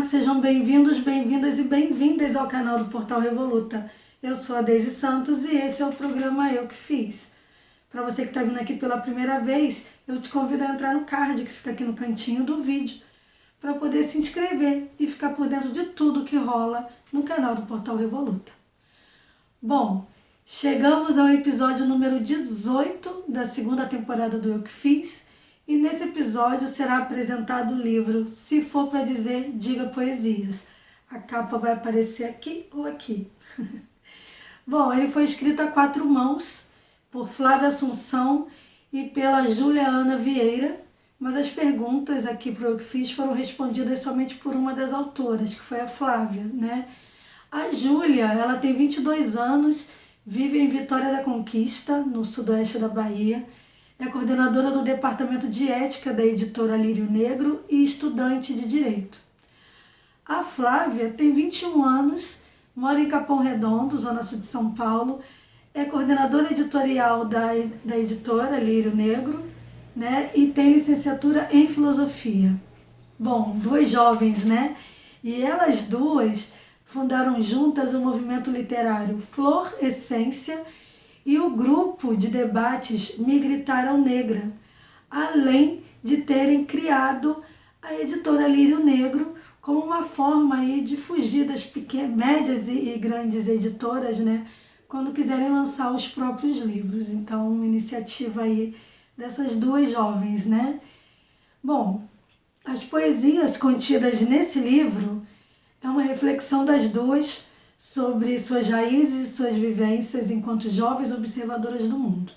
Olá, sejam bem-vindos, bem-vindas e bem-vindas ao canal do Portal Revoluta. Eu sou a Deise Santos e esse é o programa Eu Que Fiz. Para você que está vindo aqui pela primeira vez, eu te convido a entrar no card que fica aqui no cantinho do vídeo para poder se inscrever e ficar por dentro de tudo que rola no canal do Portal Revoluta. Bom, chegamos ao episódio número 18 da segunda temporada do Eu Que Fiz. E nesse episódio será apresentado o livro Se For Pra Dizer, Diga Poesias. A capa vai aparecer aqui ou aqui. Bom, ele foi escrito a 4 mãos por Flávia Assunção e pela Júlia Ana Vieira, mas as perguntas aqui para o que fiz foram respondidas somente por uma das autoras, que foi a Flávia, né? A Júlia, ela tem 22 anos, vive em Vitória da Conquista, no sudoeste da Bahia. É coordenadora do Departamento de Ética da editora Lírio Negro e estudante de Direito. A Flávia tem 21 anos, mora em Capão Redondo, zona sul de São Paulo, é coordenadora editorial da editora Lírio Negro, né, e tem licenciatura em Filosofia. Bom, 2 jovens, né? E elas duas fundaram juntas o movimento literário Flor Essência e o grupo de debates Me Gritaram Negra, além de terem criado a editora Lírio Negro como uma forma aí de fugir das pequenas, médias e grandes editoras, né, quando quiserem lançar os próprios livros. Então, uma iniciativa aí dessas 2 jovens, né? Bom, as poesias contidas nesse livro é uma reflexão das duas sobre suas raízes e suas vivências enquanto jovens observadoras do mundo.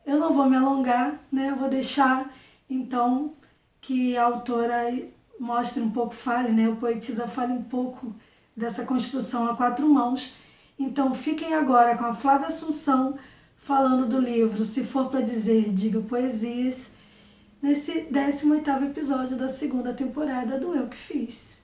Eu não vou me alongar, né? Eu vou deixar, então, que a autora mostre um pouco, fale, né? O poetisa fale um pouco dessa construção a 4 mãos. Então, fiquem agora com a Flávia Assunção falando do livro Se For Pra Dizer, Diga Poesias, nesse 18º episódio da segunda temporada do Eu Que Fiz.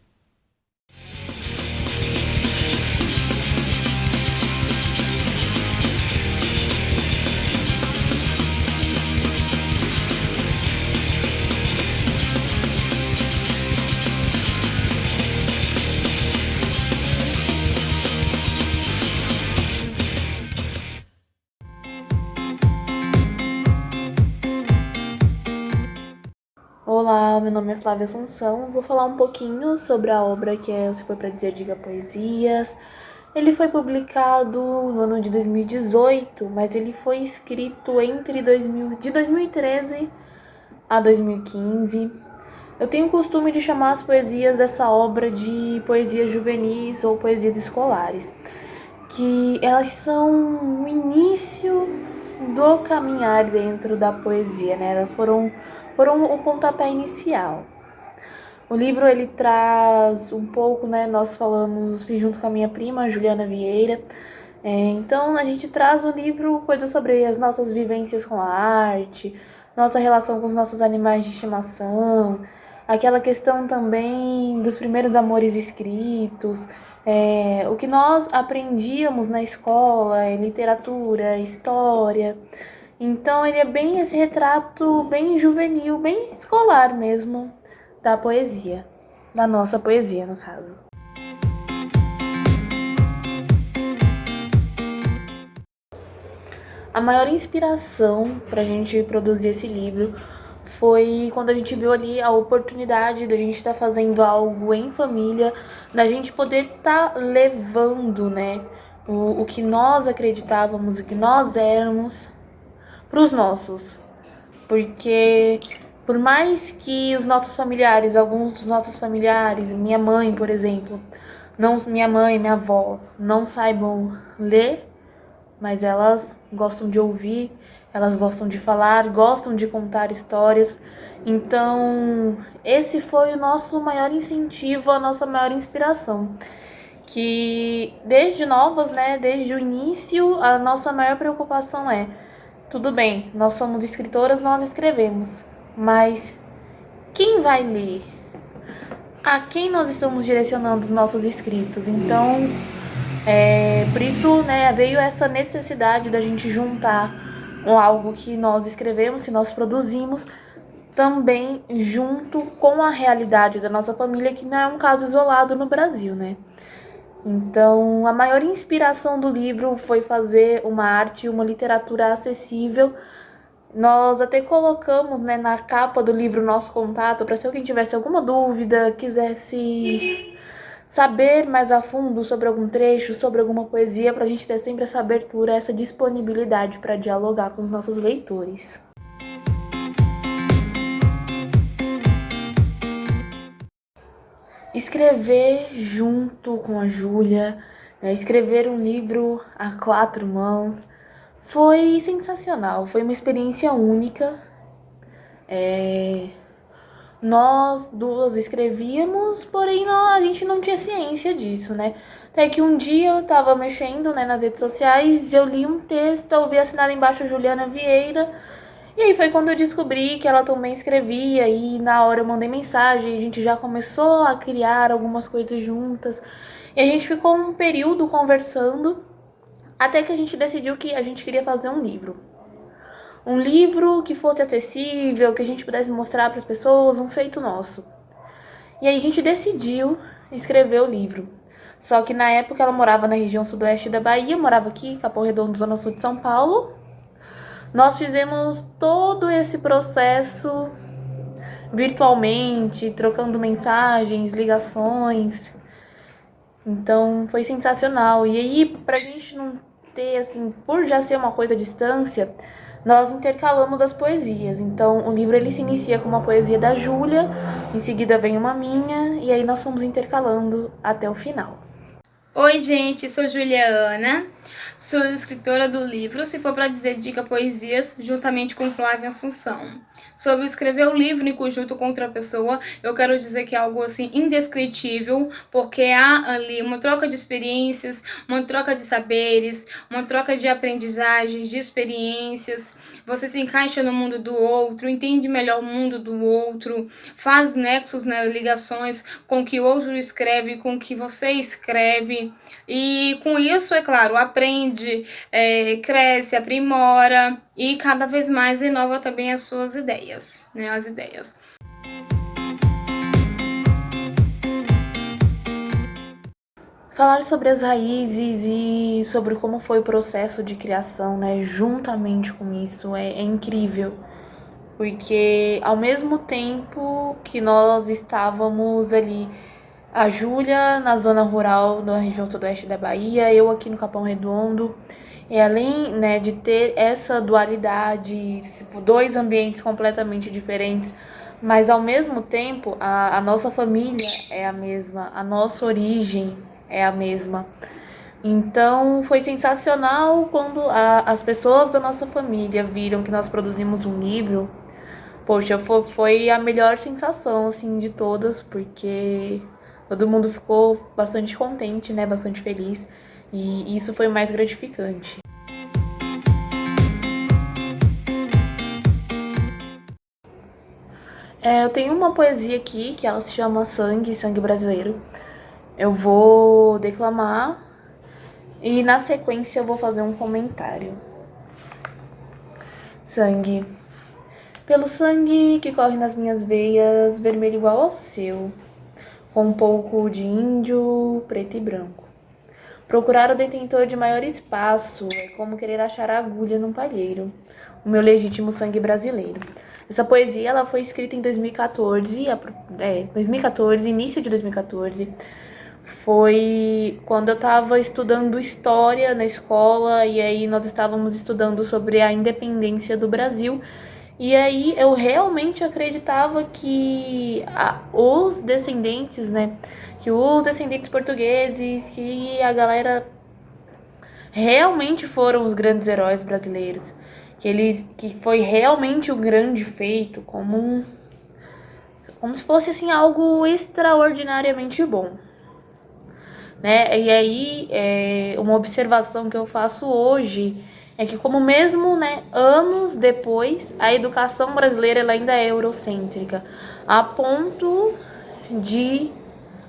Olá, meu nome é Flávia Assunção. Vou falar um pouquinho sobre a obra que é Se For Pra Dizer, Diga Poesias. Ele foi publicado no ano de 2018, mas ele foi escrito de 2013 a 2015. Eu tenho o costume de chamar as poesias dessa obra de poesias juvenis ou poesias escolares, que elas são o início do caminhar dentro da poesia, né? Elas foram o pontapé inicial. O livro, ele traz um pouco, né? Nós falamos junto com a minha prima, Juliana Vieira. Então, a gente traz no livro coisas sobre as nossas vivências com a arte, nossa relação com os nossos animais de estimação, aquela questão também dos primeiros amores escritos, o que nós aprendíamos na escola, literatura, história. Então ele é bem esse retrato bem juvenil, bem escolar mesmo da poesia, da nossa poesia no caso. A maior inspiração para a gente produzir esse livro foi quando a gente viu ali a oportunidade da gente estar fazendo algo em família, da gente poder estar levando, né, o que nós acreditávamos, o que nós éramos para os nossos. Porque por mais que os nossos familiares, alguns dos nossos familiares, minha mãe, por exemplo, minha mãe, minha avó, não saibam ler, mas elas gostam de ouvir, elas gostam de falar, gostam de contar histórias. Então, esse foi o nosso maior incentivo, a nossa maior inspiração. Que desde novas, né, desde o início, a nossa maior preocupação é: tudo bem, nós somos escritoras, nós escrevemos, mas quem vai ler? A quem nós estamos direcionando os nossos escritos? Então, por isso, né, veio essa necessidade da gente juntar algo que nós escrevemos, que nós produzimos, também junto com a realidade da nossa família, que não é um caso isolado no Brasil, né? Então, a maior inspiração do livro foi fazer uma arte e uma literatura acessível. Nós até colocamos, né, na capa do livro nosso contato, para se alguém tivesse alguma dúvida, quisesse saber mais a fundo sobre algum trecho, sobre alguma poesia, para a gente ter sempre essa abertura, essa disponibilidade para dialogar com os nossos leitores. Escrever junto com a Júlia, né, escrever um livro a 4 mãos, foi sensacional, foi uma experiência única. Nós duas escrevíamos, porém a gente não tinha ciência disso, né? Até que um dia eu tava mexendo, né, nas redes sociais, eu li um texto, eu vi assinado embaixo Juliana Vieira, e aí foi quando eu descobri que ela também escrevia, e na hora eu mandei mensagem, a gente já começou a criar algumas coisas juntas, e a gente ficou um período conversando, até que a gente decidiu que a gente queria fazer um livro. Um livro que fosse acessível, que a gente pudesse mostrar para as pessoas, um feito nosso. E aí a gente decidiu escrever o livro. Só que na época ela morava na região sudoeste da Bahia, morava aqui, Capão Redondo, zona sul de São Paulo. Nós fizemos todo esse processo virtualmente, trocando mensagens, ligações. Então foi sensacional. E aí, pra gente não ter, assim, por já ser uma coisa à distância, nós intercalamos as poesias. Então o livro ele se inicia com uma poesia da Júlia, em seguida vem uma minha, e aí nós fomos intercalando até o final. Oi, gente, sou Juliana, sou escritora do livro Se For Pra Dizer Diga Poesias, juntamente com Flávia Assunção. Sobre escrever o livro em conjunto com outra pessoa, eu quero dizer que é algo assim indescritível, porque há ali uma troca de experiências, uma troca de saberes, uma troca de aprendizagens, de experiências. Você se encaixa no mundo do outro, entende melhor o mundo do outro, faz nexos, né, ligações com o que o outro escreve, com o que você escreve. E com isso, é claro, aprende, cresce, aprimora e cada vez mais renova também as suas ideias, né, as ideias. Falar sobre as raízes e sobre como foi o processo de criação, né, juntamente com isso, é incrível. Porque ao mesmo tempo que nós estávamos ali, a Júlia na zona rural da região sudoeste da Bahia, eu aqui no Capão Redondo, e além, né, de ter essa dualidade, dois ambientes completamente diferentes, mas ao mesmo tempo a nossa família é a mesma, a nossa origem é a mesma. Então foi sensacional quando as pessoas da nossa família viram que nós produzimos um livro. Poxa, foi a melhor sensação, assim, de todas, porque todo mundo ficou bastante contente, né, bastante feliz, e isso foi mais gratificante. Eu tenho uma poesia aqui, que ela se chama Sangue, Sangue Brasileiro. Eu vou declamar e na sequência eu vou fazer um comentário. Sangue. Pelo sangue que corre nas minhas veias, vermelho igual ao seu, com um pouco de índio, preto e branco. Procurar o detentor de maior espaço é como querer achar a agulha num palheiro, o meu legítimo sangue brasileiro. Essa poesia ela foi escrita em 2014, início de 2014. Foi quando eu estava estudando história na escola, e aí nós estávamos estudando sobre a independência do Brasil. E aí eu realmente acreditava que os descendentes, né, que os descendentes portugueses, que a galera realmente foram os grandes heróis brasileiros, que foi realmente um grande feito, como se fosse assim algo extraordinariamente bom, né? E aí uma observação que eu faço hoje é que como mesmo, né, anos depois, a educação brasileira ela ainda é eurocêntrica, a ponto de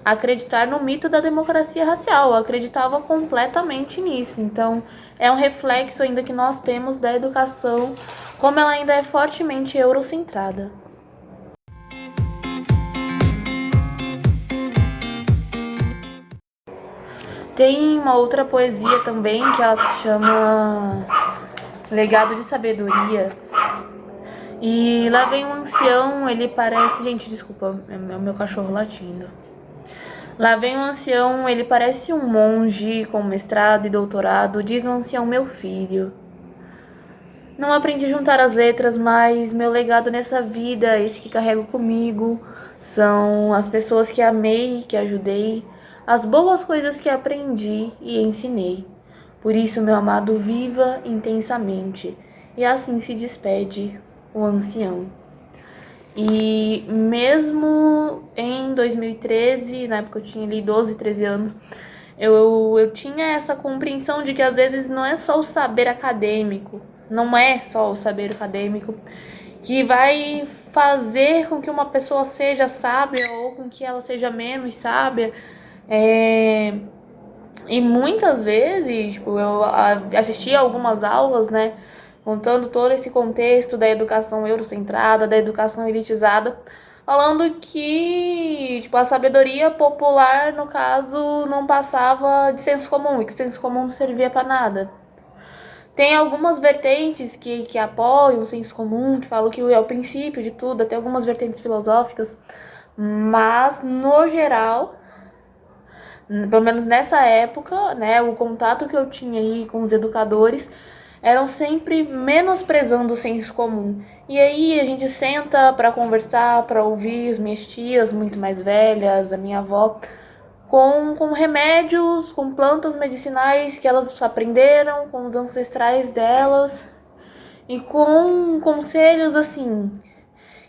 acreditar no mito da democracia racial. Eu acreditava completamente nisso. Então, é um reflexo ainda que nós temos da educação, como ela ainda é fortemente eurocentrada. Tem uma outra poesia também que ela se chama Legado de Sabedoria. E lá vem um ancião, ele parece... Gente, desculpa, é o meu cachorro latindo. Lá vem um ancião, ele parece um monge com mestrado e doutorado. Diz o ancião, meu filho. Não aprendi a juntar as letras, mas meu legado nessa vida, esse que carrego comigo, são as pessoas que amei, que ajudei, as boas coisas que aprendi e ensinei. Por isso, meu amado, viva intensamente. E assim se despede o ancião. E mesmo em 2013, na época eu tinha ali 12, 13 anos, eu tinha essa compreensão de que às vezes não é só o saber acadêmico, não é só o saber acadêmico que vai fazer com que uma pessoa seja sábia ou com que ela seja menos sábia. E muitas vezes, tipo, eu assisti algumas aulas, né, contando todo esse contexto da educação eurocentrada, da educação elitizada, falando que, tipo, a sabedoria popular, no caso, não passava de senso comum, e que senso comum não servia para nada. Tem algumas vertentes que apoiam o senso comum, que falam que é o princípio de tudo, até algumas vertentes filosóficas, mas, no geral, pelo menos nessa época, né, o contato que eu tinha aí com os educadores eram sempre menosprezando o senso comum. E aí a gente senta para conversar, para ouvir as minhas tias muito mais velhas, a minha avó, com remédios, com plantas medicinais que elas aprenderam, com os ancestrais delas, e com conselhos assim,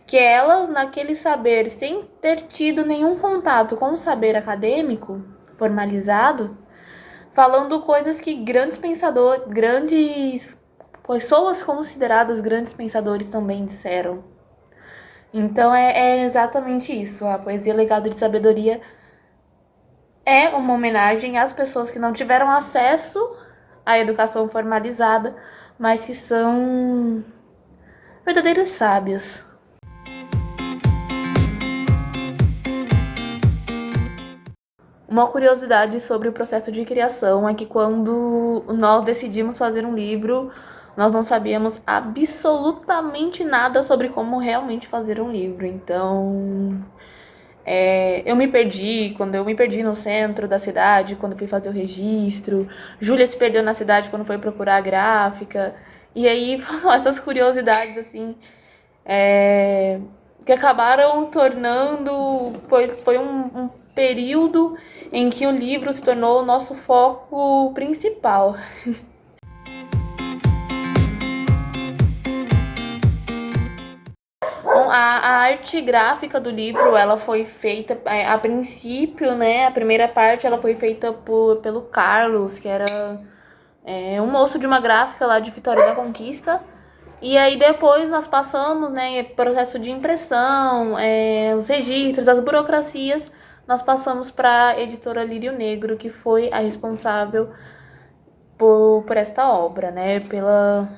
que elas, naquele saber, sem ter tido nenhum contato com o saber acadêmico formalizado, falando coisas que grandes pensadores, grandes pessoas consideradas grandes pensadores também disseram. Então é exatamente isso. A poesia Legado de Sabedoria é uma homenagem às pessoas que não tiveram acesso à educação formalizada, mas que são verdadeiros sábios. Uma curiosidade sobre o processo de criação é que quando nós decidimos fazer um livro, nós não sabíamos absolutamente nada sobre como realmente fazer um livro. Então, eu me perdi, quando eu me perdi no centro da cidade, quando fui fazer o registro. Júlia se perdeu na cidade quando foi procurar a gráfica. E aí, essas curiosidades, assim, que acabaram tornando... Foi um período em que o livro se tornou o nosso foco principal. Bom, a arte gráfica do livro, ela foi feita, a princípio, né, a primeira parte ela foi feita pelo Carlos, que era um moço de uma gráfica lá de Vitória da Conquista. E aí depois nós passamos, né, processo de impressão, os registros, as burocracias, nós passamos para a editora Lírio Negro, que foi a responsável por esta obra, né, pela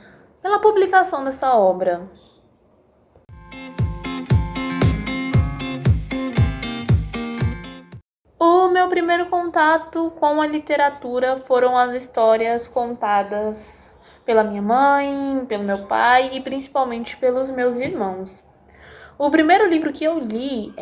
publicação dessa obra. O meu primeiro contato com a literatura foram as histórias contadas pela minha mãe, pelo meu pai e principalmente pelos meus irmãos. O primeiro livro que eu li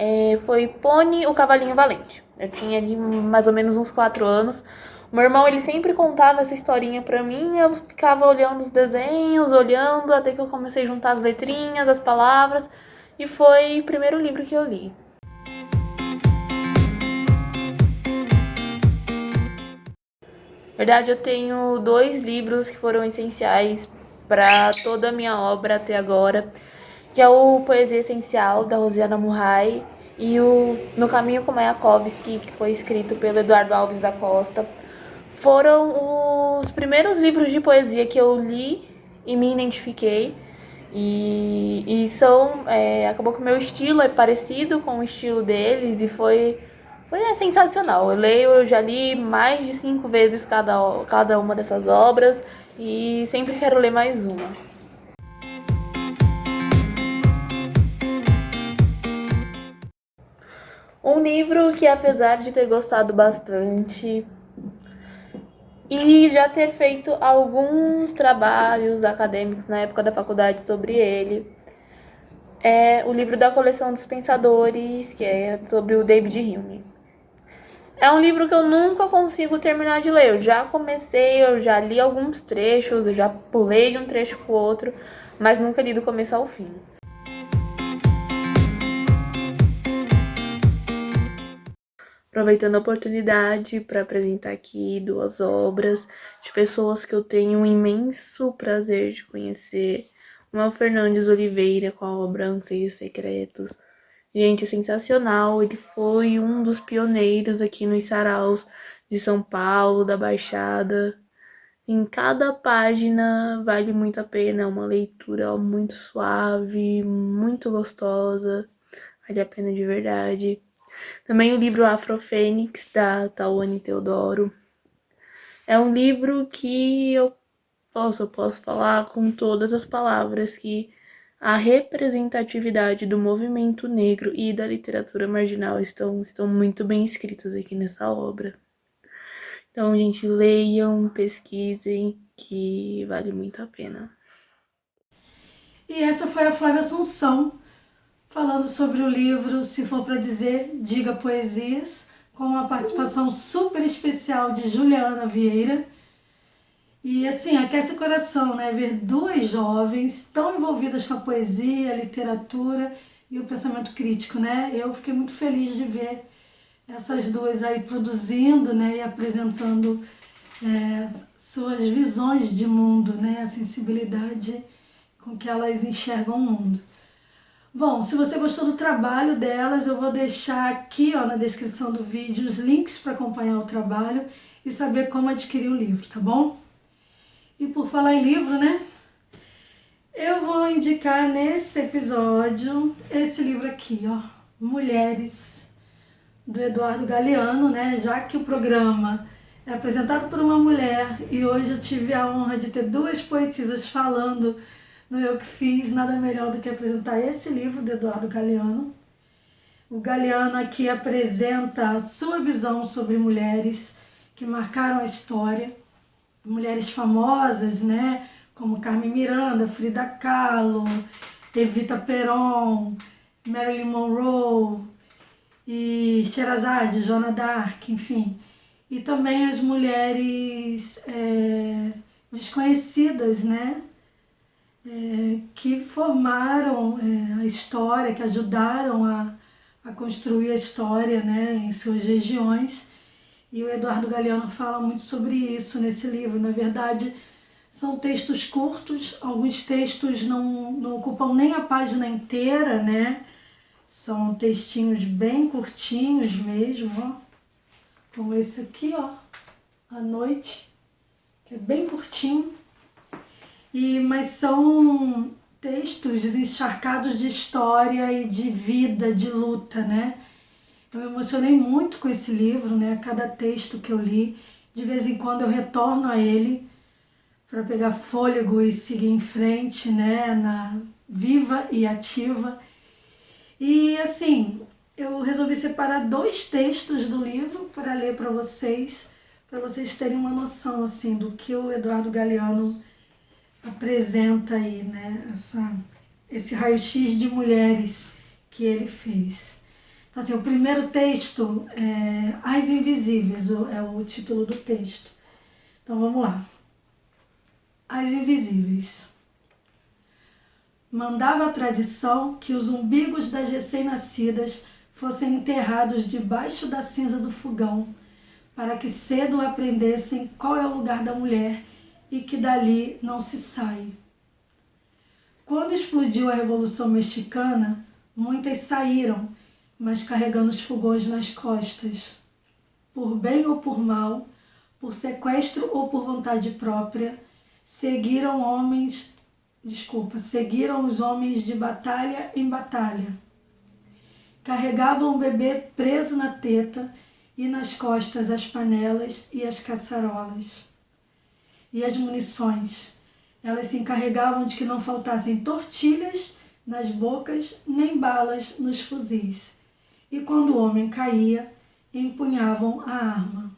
foi Pony, o Cavalinho Valente. Eu tinha ali mais ou menos uns 4 anos. O meu irmão, ele sempre contava essa historinha pra mim, eu ficava olhando os desenhos, olhando, até que eu comecei a juntar as letrinhas, as palavras, e foi o primeiro livro que eu li. Na verdade, eu tenho 2 livros que foram essenciais para toda a minha obra até agora, que é o Poesia Essencial, da Rosiana Murray, e o No Caminho com Mayakovsky, que foi escrito pelo Eduardo Alves da Costa. Foram os primeiros livros de poesia que eu li e me identifiquei, e acabou que o meu estilo é parecido com o estilo deles, e foi sensacional. Eu já li mais de 5 vezes cada uma dessas obras, e sempre quero ler mais uma. Um livro que, apesar de ter gostado bastante, e já ter feito alguns trabalhos acadêmicos na época da faculdade sobre ele. É o livro da coleção dos pensadores, que é sobre o David Hume. É um livro que eu nunca consigo terminar de ler. Eu já comecei, eu já li alguns trechos, eu já pulei de um trecho pro outro, mas nunca li do começo ao fim. Aproveitando a oportunidade para apresentar aqui 2 obras de pessoas que eu tenho um imenso prazer de conhecer. Uma é o Fernandes Oliveira com a obra Anseios Secretos. Gente, sensacional, ele foi um dos pioneiros aqui nos saraus de São Paulo, da Baixada. Em cada página vale muito a pena, é uma leitura muito suave, muito gostosa, vale a pena de verdade. Também o livro Afrofênix, da Tawane Teodoro. É um livro que eu posso falar com todas as palavras que a representatividade do movimento negro e da literatura marginal estão muito bem escritas aqui nessa obra. Então, gente, leiam, pesquisem, que vale muito a pena. E essa foi a Flávia Assunção, falando sobre o livro Se For Pra Dizer, Diga Poesias, com uma participação super especial de Juliana Vieira. E assim, aquece o coração, né? Ver 2 jovens tão envolvidas com a poesia, a literatura e o pensamento crítico, né? Eu fiquei muito feliz de ver essas 2 aí produzindo, né? E apresentando suas visões de mundo, né? A sensibilidade com que elas enxergam o mundo. Bom, se você gostou do trabalho delas, eu vou deixar aqui na descrição do vídeo os links para acompanhar o trabalho e saber como adquirir o livro, tá bom? E por falar em livro, né? Eu vou indicar nesse episódio esse livro aqui, Mulheres, do Eduardo Galeano, né? Já que o programa é apresentado por uma mulher e hoje eu tive a honra de ter 2 poetisas falando no Eu Que Fiz, nada melhor do que apresentar esse livro do Eduardo Galeano. O Galeano aqui apresenta a sua visão sobre mulheres que marcaram a história, mulheres famosas, né, como Carmen Miranda, Frida Kahlo, Evita Peron, Marilyn Monroe e Sherazade, Joana d'Arc, enfim. E também as mulheres desconhecidas, né, que formaram a história, que ajudaram a construir a história, né, em suas regiões. E o Eduardo Galeano fala muito sobre isso nesse livro. Na verdade, são textos curtos, alguns textos não ocupam nem a página inteira, né? São textinhos bem curtinhos mesmo, como esse aqui, À Noite, que é bem curtinho. Mas são textos encharcados de história e de vida, de luta, né? Eu me emocionei muito com esse livro, né? Cada texto que eu li, de vez em quando eu retorno a ele para pegar fôlego e seguir em frente, né? Viva e ativa. E assim, eu resolvi separar 2 textos do livro para ler para vocês terem uma noção assim do que o Eduardo Galeano apresenta aí, né? Esse raio-x de mulheres que ele fez. Então, assim, o primeiro texto é As Invisíveis, é o título do texto. Então, vamos lá. As Invisíveis. Mandava a tradição que os umbigos das recém-nascidas fossem enterrados debaixo da cinza do fogão, para que cedo aprendessem qual é o lugar da mulher e que dali não se sai. Quando explodiu a Revolução Mexicana, muitas saíram, mas carregando os fogões nas costas. Por bem ou por mal, por sequestro ou por vontade própria, seguiram os homens de batalha em batalha. Carregavam o bebê preso na teta e nas costas as panelas e as caçarolas. E as munições. Elas se encarregavam de que não faltassem tortilhas nas bocas nem balas nos fuzis. E quando o homem caía, empunhavam a arma.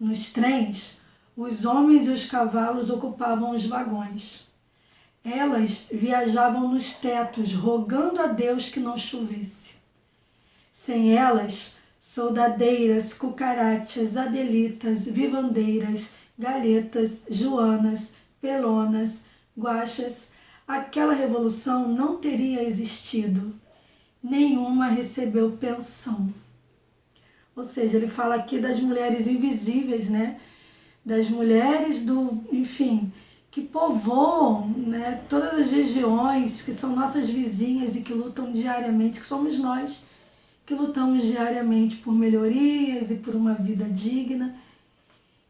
Nos trens, Os homens e os cavalos ocupavam os vagões. Elas viajavam nos tetos, rogando a Deus que não chovesse. Sem elas, soldadeiras, cucarachas, adelitas, vivandeiras, galhetas, joanas, pelonas, guaxas, aquela revolução não teria existido. Nenhuma recebeu pensão. Ou seja, ele fala aqui das mulheres invisíveis, né? Das mulheres que povoam, né, todas as regiões, que são nossas vizinhas e que lutam diariamente, que somos nós que lutamos diariamente por melhorias e por uma vida digna,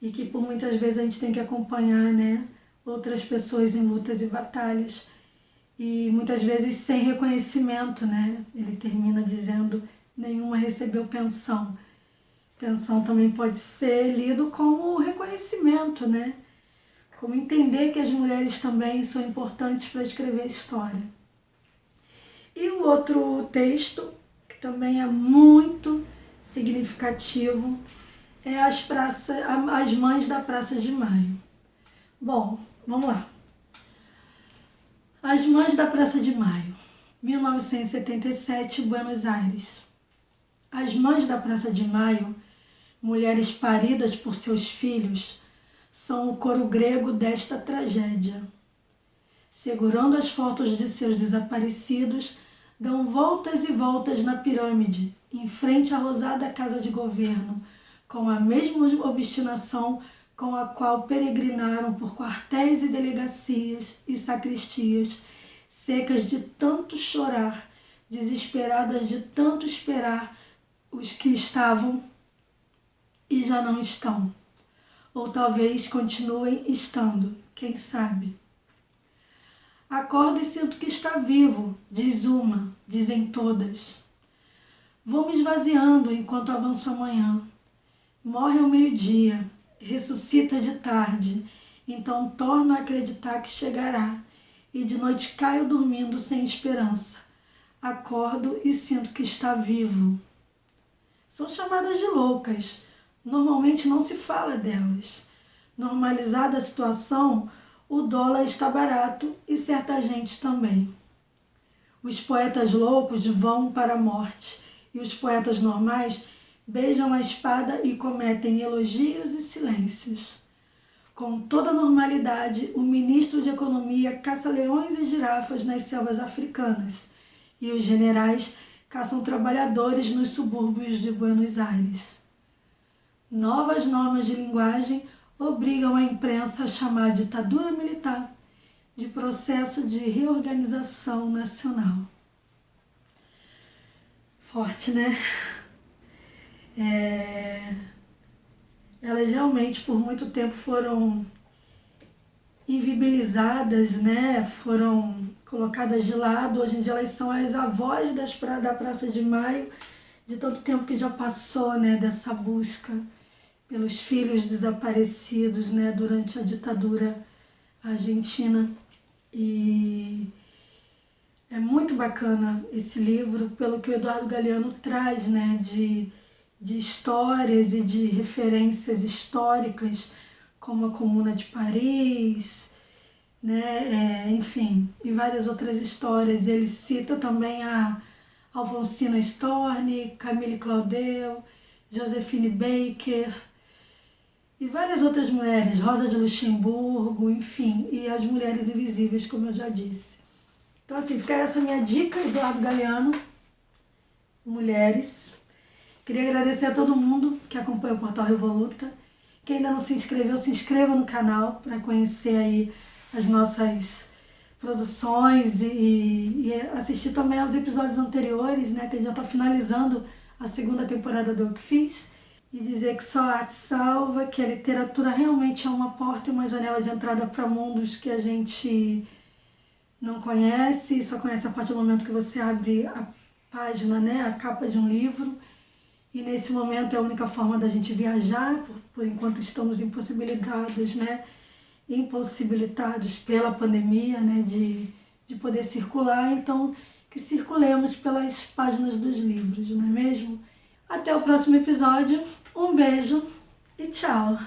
e que por muitas vezes a gente tem que acompanhar, né, outras pessoas em lutas e batalhas, e muitas vezes sem reconhecimento, né? Ele termina dizendo: nenhuma recebeu pensão. Pensão também pode ser lido como reconhecimento, né? Como entender que as mulheres também são importantes para escrever história. E o outro texto, que também é muito significativo, é As Mães da Praça de Maio. Bom, vamos lá. As Mães da Praça de Maio, 1977, Buenos Aires. As Mães da Praça de Maio, mulheres paridas por seus filhos, são o coro grego desta tragédia. Segurando as fotos de seus desaparecidos, dão voltas e voltas na pirâmide, em frente à rosada casa de governo, com a mesma obstinação com a qual peregrinaram por quartéis e delegacias e sacristias, secas de tanto chorar, desesperadas de tanto esperar os que estavam e já não estão. Ou talvez continuem estando, quem sabe. Acordo e sinto que está vivo, diz uma, dizem todas. Vou me esvaziando enquanto avanço a manhã. Morre ao meio-dia, ressuscita de tarde, então torno a acreditar que chegará, e de noite caio dormindo sem esperança. Acordo e sinto que está vivo. São chamadas de loucas. Normalmente não se fala delas. Normalizada a situação, o dólar está barato e certa gente também. Os poetas loucos vão para a morte e os poetas normais beijam a espada e cometem elogios e silêncios. Com toda normalidade, o ministro de Economia caça leões e girafas nas selvas africanas e os generais caçam trabalhadores nos subúrbios de Buenos Aires. Novas normas de linguagem obrigam a imprensa a chamar a ditadura militar de processo de reorganização nacional. Forte, né? Elas realmente por muito tempo foram invibilizadas, né? Foram colocadas de lado. Hoje em dia elas são as avós da Praça de Maio, de tanto tempo que já passou, né? Dessa busca pelos filhos desaparecidos, né? Durante a ditadura argentina. E é muito bacana esse livro, pelo que o Eduardo Galeano traz, né? De histórias e de referências históricas, como a Comuna de Paris, né? Enfim, e várias outras histórias. Ele cita também a Alfonsina Storni, Camille Claudel, Josephine Baker e várias outras mulheres, Rosa de Luxemburgo, enfim, e as mulheres invisíveis, como eu já disse. Então, assim, fica essa minha dica, Eduardo Galeano, mulheres. Queria agradecer a todo mundo que acompanha o Portal Revoluta. Quem ainda não se inscreveu, se inscreva no canal para conhecer aí as nossas produções e assistir também aos episódios anteriores, né, que a gente já está finalizando a segunda temporada do Eu Que Fiz. E dizer que só a arte salva, que a literatura realmente é uma porta e uma janela de entrada para mundos que a gente não conhece, só conhece a partir do momento que você abre a página, né, a capa de um livro. E nesse momento é a única forma da gente viajar, por enquanto estamos impossibilitados, né, impossibilitados pela pandemia, né, de poder circular. Então, que circulemos pelas páginas dos livros, não é mesmo? Até o próximo episódio. Um beijo e tchau!